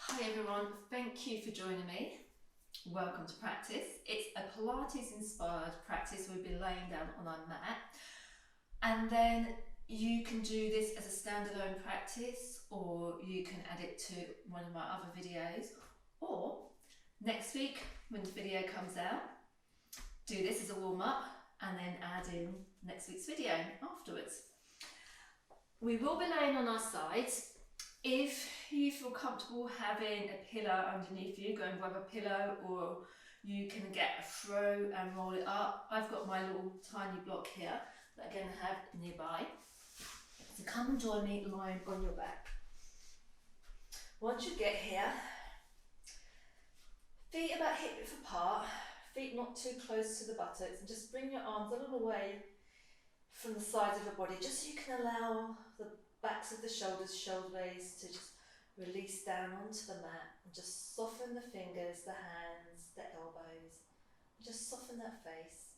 Hi everyone, thank you for joining me. Welcome to practice. It's a Pilates inspired practice. We've been laying down on our mat, and then you can do this as a standalone practice, or you can add it to one of my other videos, or next week when the video comes out, do this as a warm-up and then add in next week's video afterwards. We will be laying on our sides. If you feel comfortable having a pillow underneath you, go and grab a pillow, or you can get a throw and roll it up. I've got my little tiny block here that I'm going to have nearby. So come and join me lying on your back. Once you get here, feet about hip width apart, feet not too close to the buttocks, and just bring your arms a little way from the sides of your body, just so you can allow the backs of the shoulders, shoulder blades to just release down onto the mat, and just soften the fingers, the hands, the elbows, and just soften that face.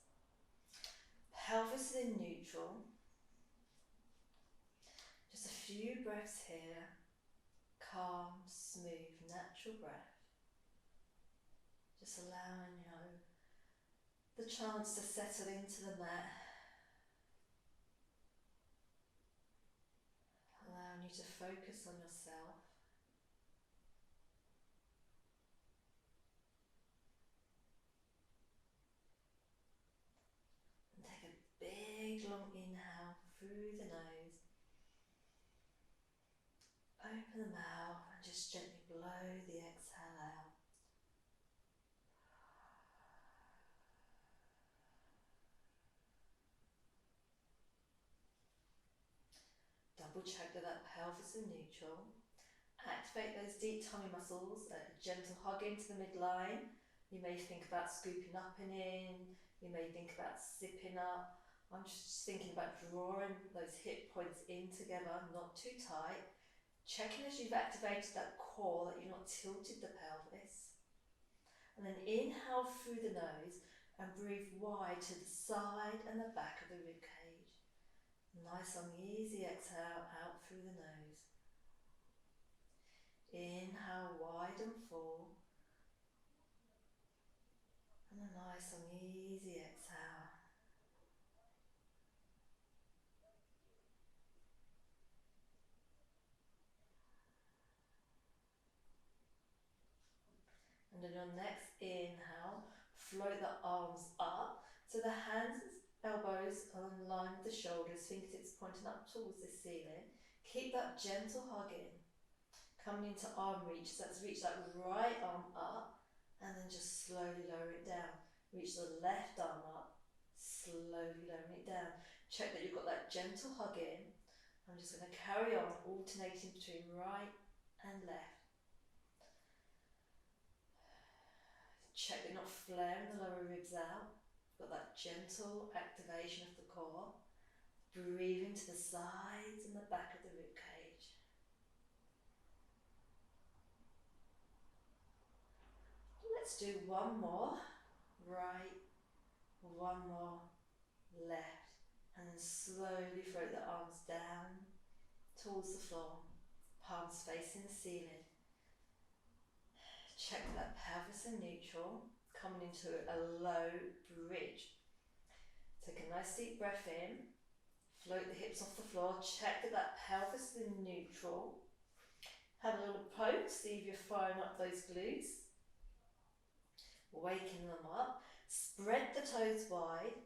Pelvis is in neutral. Just a few breaths here, calm, smooth, natural breath. Just allowing the chance to settle into the mat. Allowing you to focus on yourself. And take a big long inhale through the nose. Open the mouth and just gently blow the exhale out. Double check that pelvis is neutral. Activate those deep tummy muscles, a gentle hug into the midline. You may think about scooping up and in, you may think about zipping up. I'm just thinking about drawing those hip points in together, not too tight. Checking as you've activated that core that you've not tilted the pelvis. And then inhale through the nose and breathe wide to the side and the back of the rib cage. Nice and easy exhale out through the nose. Inhale wide and full. And a nice and easy exhale. And on your next inhale, float the arms up. So the hands, elbows are in line with the shoulders, fingertips pointing up towards the ceiling. Keep that gentle hug in. Coming into arm reach, so let's reach that right arm up and then just slowly lower it down. Reach the left arm up, slowly lowering it down. Check that you've got that gentle hug in. I'm just going to carry on alternating between right and left. Check that you're not flaring the lower ribs out. Got that gentle activation of the core. Breathe into the sides and the back of the rib cage. Let's do one more right, one more left, and then slowly float the arms down towards the floor, palms facing the ceiling. Check that pelvis in neutral, coming into a low bridge. Take a nice deep breath in, float the hips off the floor, check that pelvis is in neutral. Have a little poke, see if you're firing up those glutes. Waking them up, spread the toes wide,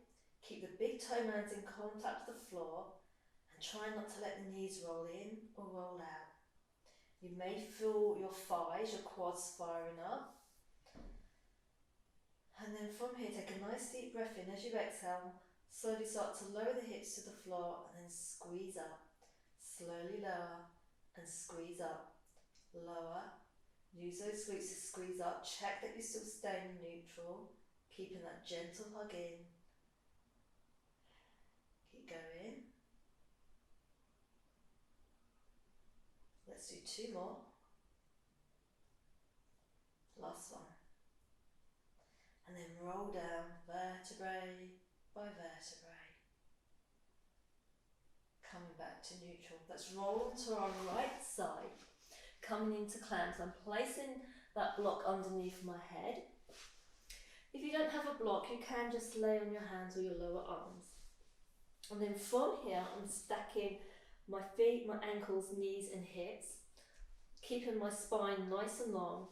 keep the big toenails in contact with the floor, and try not to let the knees roll in or roll out. You may feel your thighs, your quads firing up. And then from here, take a nice deep breath in. As you exhale, slowly start to lower the hips to the floor and then squeeze up. Slowly lower and squeeze up. Lower. Use those glutes to squeeze up. Check that you're still staying neutral, keeping that gentle hug in. Keep going. Let's do two more. Last one. And then roll down vertebrae by vertebrae. Coming back to neutral. Let's roll onto our right side. coming into clam. So I'm placing that block underneath my head. If you don't have a block, you can just lay on your hands or your lower arms. And then from here, I'm stacking my feet, my ankles, knees and hips, keeping my spine nice and long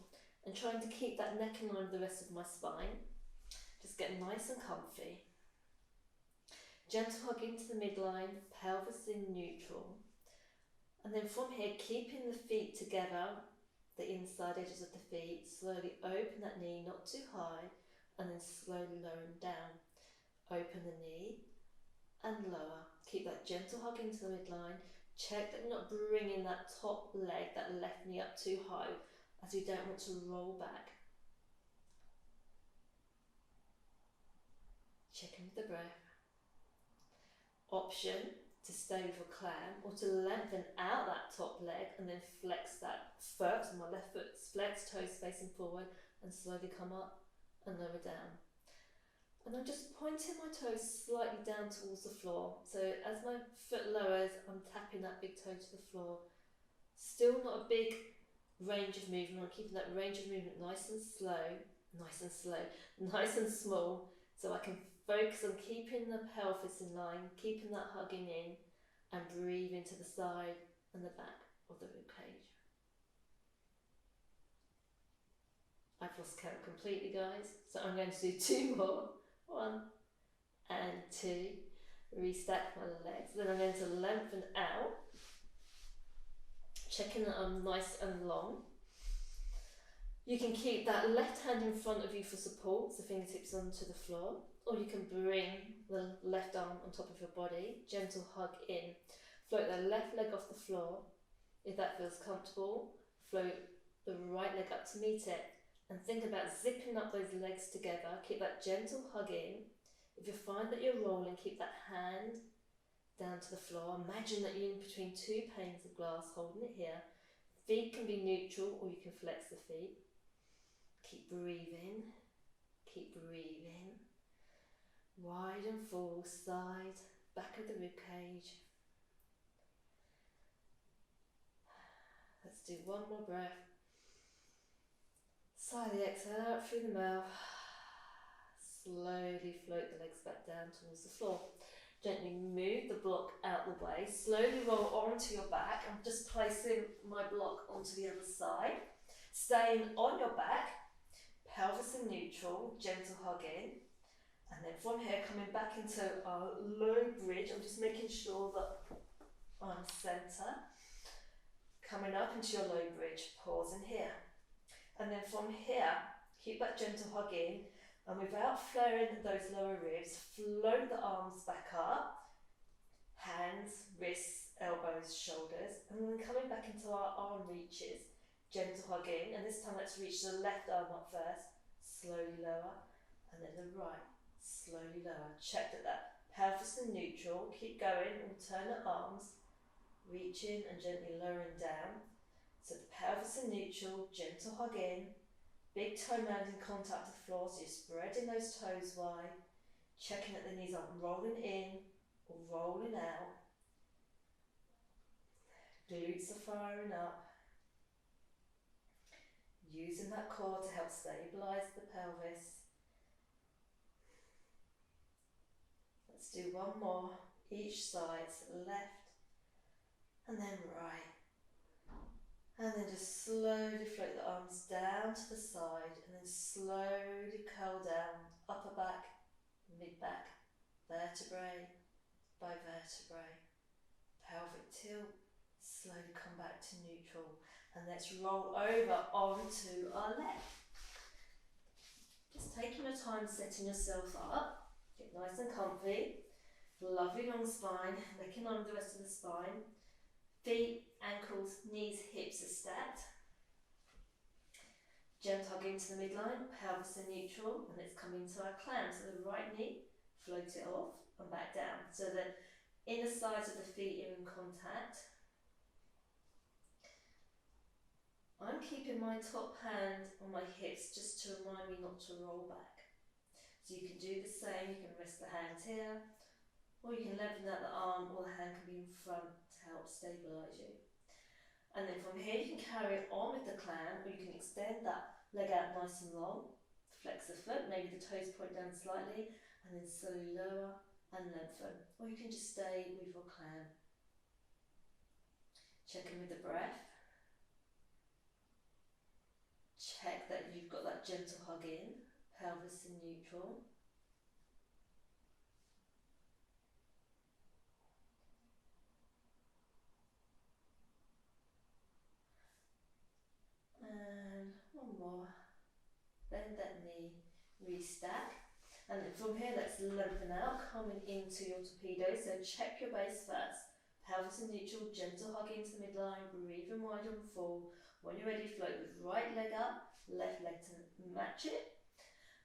and trying to keep that neck in line with the rest of my spine. Just get nice and comfy. Gentle hug into the midline, pelvis in neutral. And then from here, keeping the feet together, the inside edges of the feet, slowly open that knee, not too high, and then slowly lowering down. Open the knee and lower. Keep that gentle hug into the midline. Check that you're not bringing that top leg, that left knee up too high, as you don't want to roll back. Checking with the breath. Option to stay with a clam or to lengthen out that top leg and then flex that foot, so my left foot flex, toes facing forward, and slowly come up and lower down. And I'm just pointing my toes slightly down towards the floor. So as my foot lowers, I'm tapping that big toe to the floor. Still not a big range of movement. I'm keeping that range of movement nice and slow, nice and small, so I can focus on keeping the pelvis in line, keeping that hugging in, and breathe into the side and the back of the rib cage. I've lost count completely, guys, so I'm going to do 2 more. 1 and 2. Restack my legs. Then I'm going to lengthen out, checking that I'm nice and long. You can keep that left hand in front of you for support, so fingertips onto the floor, or you can bring the left arm on top of your body, gentle hug in. Float the left leg off the floor. If that feels comfortable, float the right leg up to meet it. And think about zipping up those legs together. Keep that gentle hug in. If you find that you're rolling, keep that hand down to the floor. Imagine that you're in between 2 panes of glass, holding it here. Feet can be neutral or you can flex the feet. Keep breathing. Keep breathing. Wide and full, side, back of the rib cage. Let's do 1 more breath. Slightly exhale out through the mouth. Slowly float the legs back down towards the floor. Gently move the block out the way. Slowly roll onto your back. I'm just placing my block onto the other side. Staying on your back, pelvis in neutral, gentle hug in. And then from here, coming back into our low bridge. I'm just making sure that I'm centre. Coming up into your low bridge, pause in here. And then from here, keep that gentle hug in, and without flaring those lower ribs, float the arms back up, hands, wrists, elbows, shoulders, and then coming back into our arm reaches, gentle hug in, and this time let's reach the left arm up first, slowly lower, and then the right, slowly lower. Check that pelvis is neutral, keep going, alternate arms, reaching and gently lowering down. So the pelvis in neutral, gentle hug in, big toe mound in contact with the floor, so you're spreading those toes wide, checking that the knees aren't rolling in or rolling out. Glutes are firing up. Using that core to help stabilise the pelvis. Let's do 1 more, each side, so left and then right. And then just slowly float the arms down to the side and then slowly curl down, upper back, mid back, vertebrae by vertebrae. Pelvic tilt, slowly come back to neutral. And let's roll over onto our left. Just taking your time setting yourself up, get nice and comfy, lovely long spine, neck in line with the rest of the spine. Feet, ankles, knees, hips are stacked. Gentle hug into the midline, pelvis in neutral, and it's coming to our clam. So the right knee, float it off and back down. So the inner sides of the feet are in contact. I'm keeping my top hand on my hips just to remind me not to roll back. So you can do the same, you can rest the hands here, or you can lengthen out the arm, or the hand can be in front to help stabilise you. And then from here you can carry on with the clam, or you can extend that leg out nice and long, flex the foot, maybe the toes point down slightly, and then slowly lower and lengthen. Or you can just stay with your clam. Check in with the breath. Check that you've got that gentle hug in, pelvis in neutral. And one more. Bend that knee, restack. And then from here, let's lengthen out, coming into your torpedo. So check your base first. Pelvis in neutral, gentle hug into the midline, breathe and wide on full. When you're ready, float the right leg up, left leg to match it.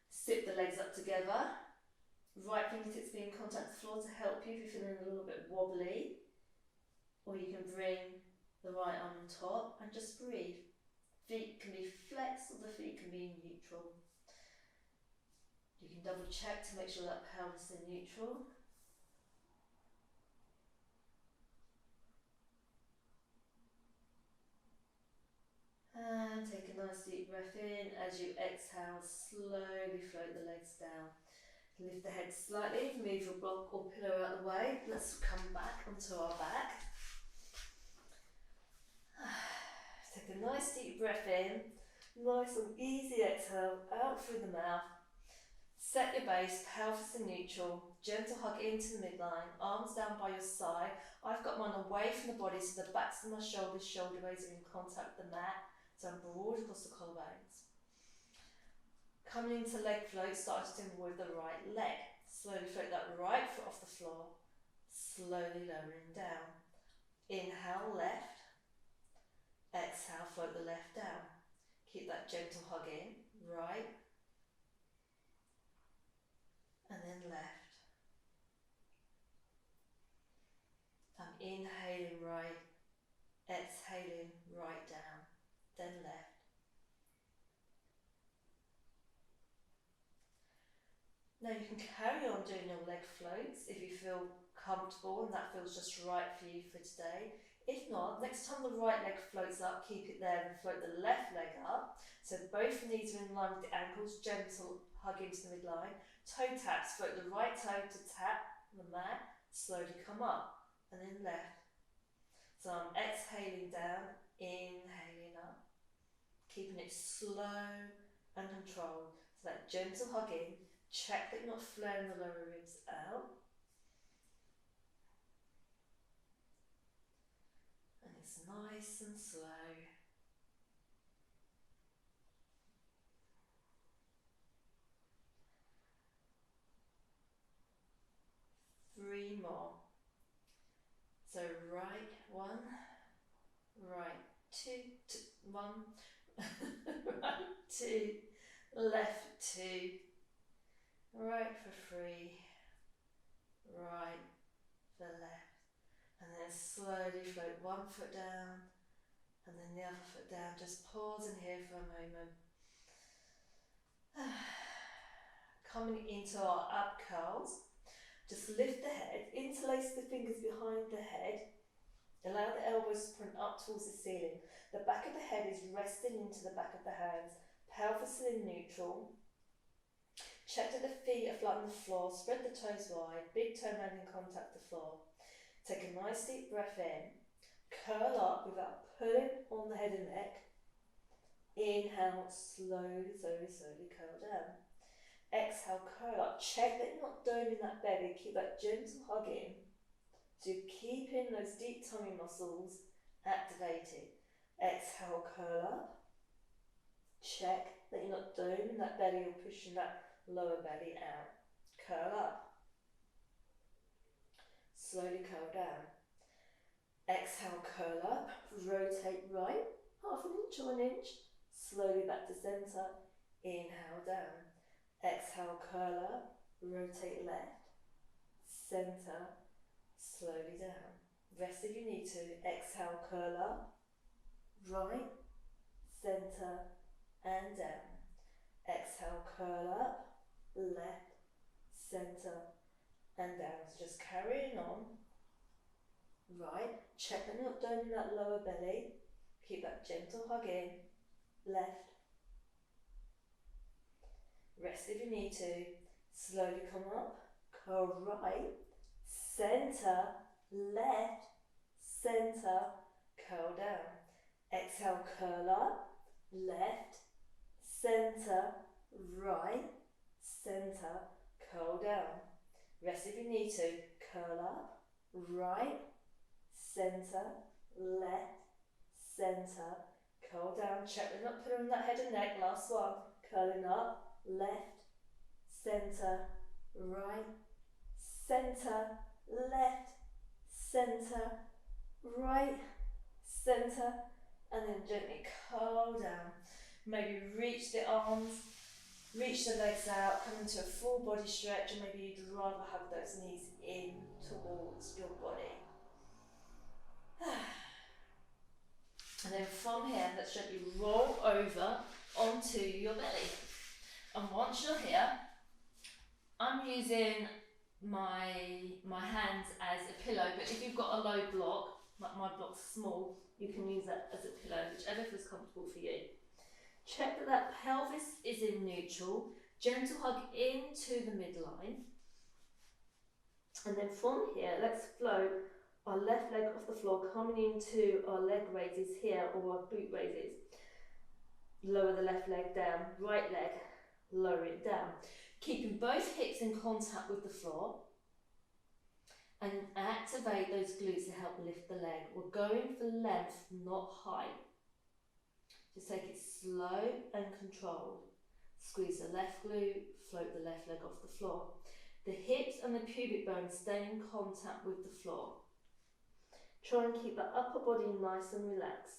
Sit the legs up together. Right fingertips be in contact with the floor to help you if you're feeling a little bit wobbly. Or you can bring the right arm on top and just breathe. Feet can be flexed or the feet can be in neutral. You can double check to make sure that pelvis is in neutral. And take a nice deep breath in. As you exhale, slowly float the legs down. Lift the head slightly, move your block or pillow out of the way. Let's come back onto our back. Take a nice deep breath in. Nice and easy exhale out through the mouth. Set your base, pelvis in neutral. Gentle hug into the midline, arms down by your side. I've got mine away from the body so the backs of my shoulders, shoulder blades are in contact with the mat. So I'm broad across the collarbones. Coming into leg float, starting with the right leg. Slowly float that right foot off the floor. Slowly lowering down. Inhale left. Exhale, float the left down. Keep that gentle hug in. Right. And then left. I'm inhaling right. Exhaling right down. Then left. Now you can carry on doing your leg floats if you feel comfortable and that feels just right for you for today. If not, next time the right leg floats up, keep it there and float the left leg up. So both knees are in line with the ankles, gentle hug into the midline. Toe taps, float the right toe to tap the mat, slowly come up and then left. So I'm exhaling down, inhaling up, keeping it slow and controlled. So that gentle hug in. Check that you're not flaring the lower ribs out. And it's nice and slow. Three more. So right one, right two, one, right two, left two, right for three, right for left. And then slowly float one foot down and then the other foot down. Just pause in here for a moment. Coming into our ab curls, just lift the head, interlace the fingers behind the head, allow the elbows to point up towards the ceiling. The back of the head is resting into the back of the hands, pelvis in neutral. Check that the feet are flat on the floor, spread the toes wide, big toe man in contact with the floor. Take a nice deep breath in, curl up without pulling on the head and neck. Inhale, slowly, slowly, slowly curl down. Exhale, curl up. Check that you're not doming that belly. Keep that gentle hug in. So you're keeping those deep tummy muscles activated. Exhale, curl up. Check that you're not doming that belly or pushing that lower belly out. Curl up. Slowly curl down. Exhale, curl up. Rotate right. Half an inch or an inch. Slowly back to centre. Inhale down. Exhale, curl up, rotate left, centre, slowly down. Rest if you need to. Exhale, curl up, right, centre and down. Exhale, curl up, left, centre and down. So just carrying on. Right, check that you're not doing that lower belly. Keep that gentle hug in. Left. Rest if you need to. Slowly come up. Curl right. Center. Left. Center. Curl down. Exhale, curl up. Left. Center. Right. Center. Curl down. Rest if you need to. Curl up. Right. Center. Left. Center. Curl down. Check we're not putting on that head and neck. Last one. Curling up. Left. Center. Right. Center. Left. Center. Right. Center. And then gently curl down. Maybe reach the arms. Reach the legs out, come into a full body stretch, and maybe you'd rather have those knees in towards your body. And then from here, let's gently roll over onto your belly. And once you're here, I'm using my hands as a pillow, but if you've got a low block, like my block's small, you can use that as a pillow, whichever feels comfortable for you. Check that that pelvis is in neutral. Gentle hug into the midline. And then from here, let's float our left leg off the floor, coming into our leg raises here, or our boot raises. Lower the left leg down, right leg, lower it down. Keeping both hips in contact with the floor. And activate those glutes to help lift the leg. We're going for length, not height. Just take it slow and controlled. Squeeze the left glute, float the left leg off the floor. The hips and the pubic bone stay in contact with the floor. Try and keep the upper body nice and relaxed.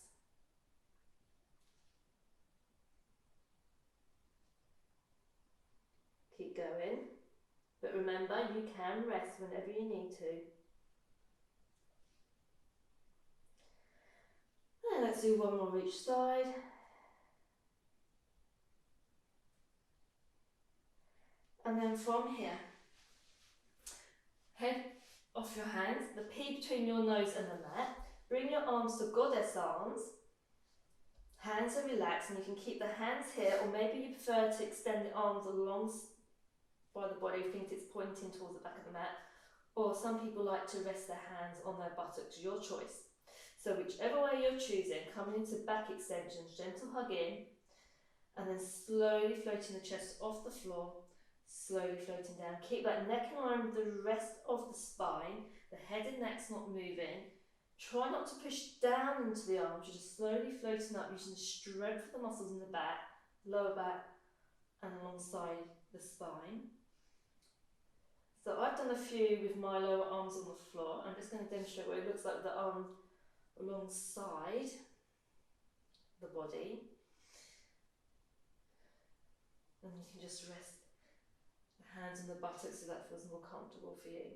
Keep going, but remember you can rest whenever you need to. And let's do one more each side. And then from here, head off your hands, the P between your nose and the mat. Bring your arms to goddess arms. Hands are relaxed, and you can keep the hands here, or maybe you prefer to extend the arms along by the body, think it's pointing towards the back of the mat. Or some people like to rest their hands on their buttocks, your choice. So whichever way you're choosing, coming into back extensions, gentle hug in, and then slowly floating the chest off the floor, slowly floating down. Keep that neck in line with the rest of the spine, the head and neck's not moving. Try not to push down into the arms, you're just slowly floating up using the strength of the muscles in the back, lower back, and alongside the spine. So I've done a few with my lower arms on the floor. I'm just going to demonstrate what it looks like with the arm alongside the body. And you can just rest the hands on the buttocks so that feels more comfortable for you.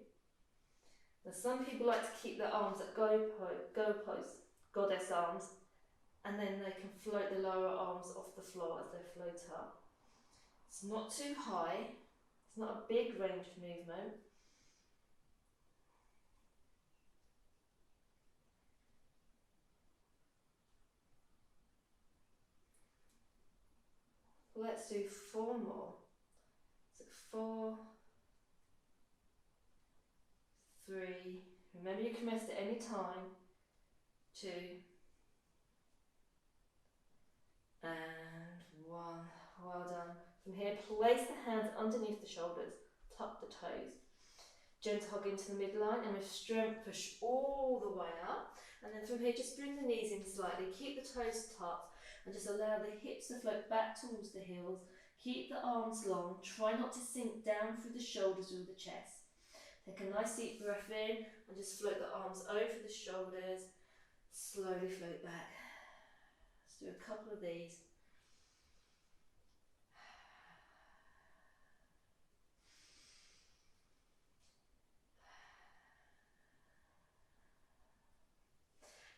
Now some people like to keep their arms at go pose, goddess arms, and then they can float the lower arms off the floor as they float up. It's not too high, it's not a big range of movement. Let's do 4 more. So 4, 3, remember you can rest at any time, 2, and 1. Well done. From here, place the hands underneath the shoulders, tuck the toes. Gentle hug into the midline, and with strength push all the way up. And then from here, just bring the knees in slightly, keep the toes tucked, and just allow the hips to float back towards the heels. Keep the arms long, try not to sink down through the shoulders or the chest. Take a nice deep breath in and just float the arms over the shoulders, slowly float back. Let's do a couple of these.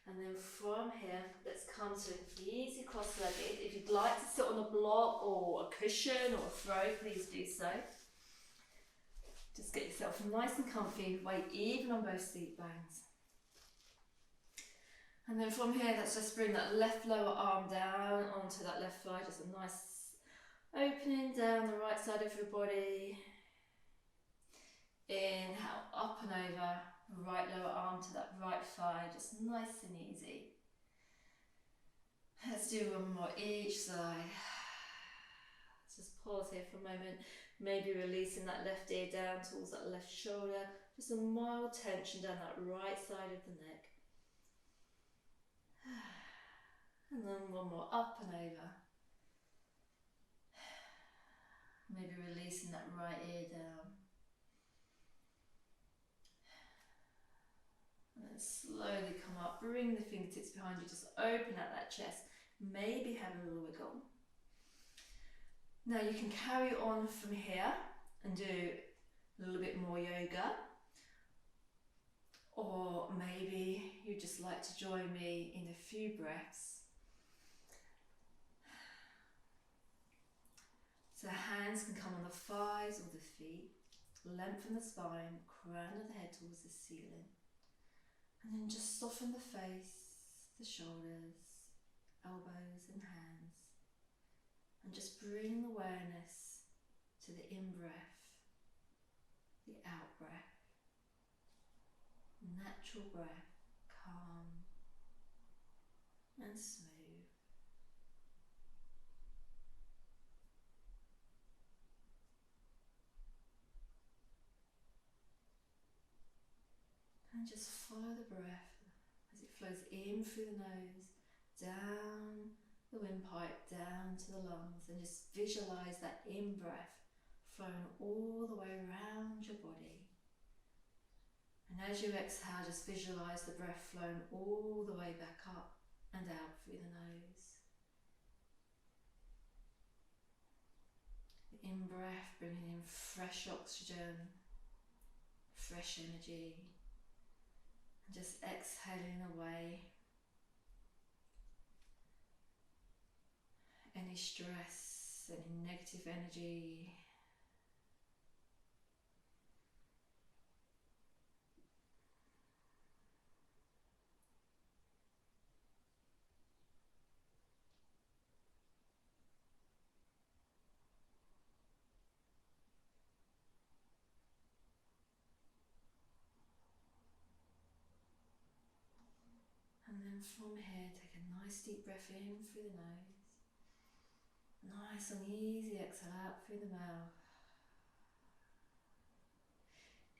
And then from here, let's come to an easy cross-legged. If you'd like to sit on a block or a cushion or a throw, please do so. Just get yourself nice and comfy, weight even on both seat bones. And then from here, let's just bring that left lower arm down onto that left thigh, just a nice opening down the right side of your body. Inhale, up and over, right lower arm to that right thigh, just nice and easy. Let's do one more each side. Let's just pause here for a moment, maybe releasing that left ear down towards that left shoulder, just a mild tension down that right side of the neck. And then one more up and over. Maybe releasing that right ear down. And then slowly come up, bring the fingertips behind you, just open out that chest. Maybe have a little wiggle. Now you can carry on from here and do a little bit more yoga. Or maybe you'd just like to join me in a few breaths. So hands can come on the thighs or the feet, lengthen the spine, crown of the head towards the ceiling. And then just soften the face, the shoulders, elbows and hands. And just bring awareness to the in-breath, the out-breath. Natural breath, calm and smooth. And just follow the breath as it flows in through the nose, down the windpipe, down to the lungs, and just visualize that in-breath flowing all the way around your body. And as you exhale, just visualize the breath flowing all the way back up and out through the nose. The in-breath bringing in fresh oxygen, fresh energy. Just exhaling away any stress, any negative energy. And then from here, take a nice deep breath in through the nose. Nice and easy exhale out through the mouth.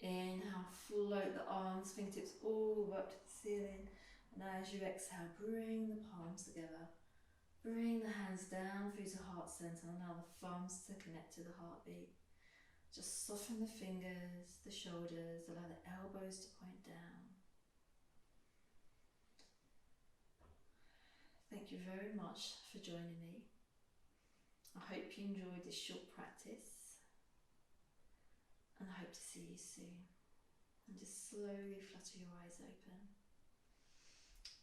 Inhale, float the arms, fingertips all the way up to the ceiling. And as you exhale, bring the palms together. Bring the hands down through the heart center and allow the thumbs to connect to the heartbeat. Just soften the fingers, the shoulders, allow the elbows to point down. Thank you very much for joining me. I hope you enjoyed this short practice and I hope to see you soon. And just slowly flutter your eyes open.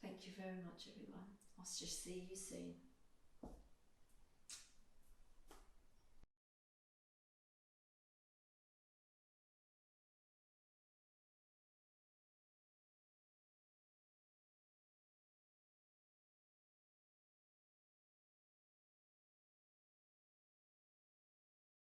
Thank you very much everyone. I'll just see you soon.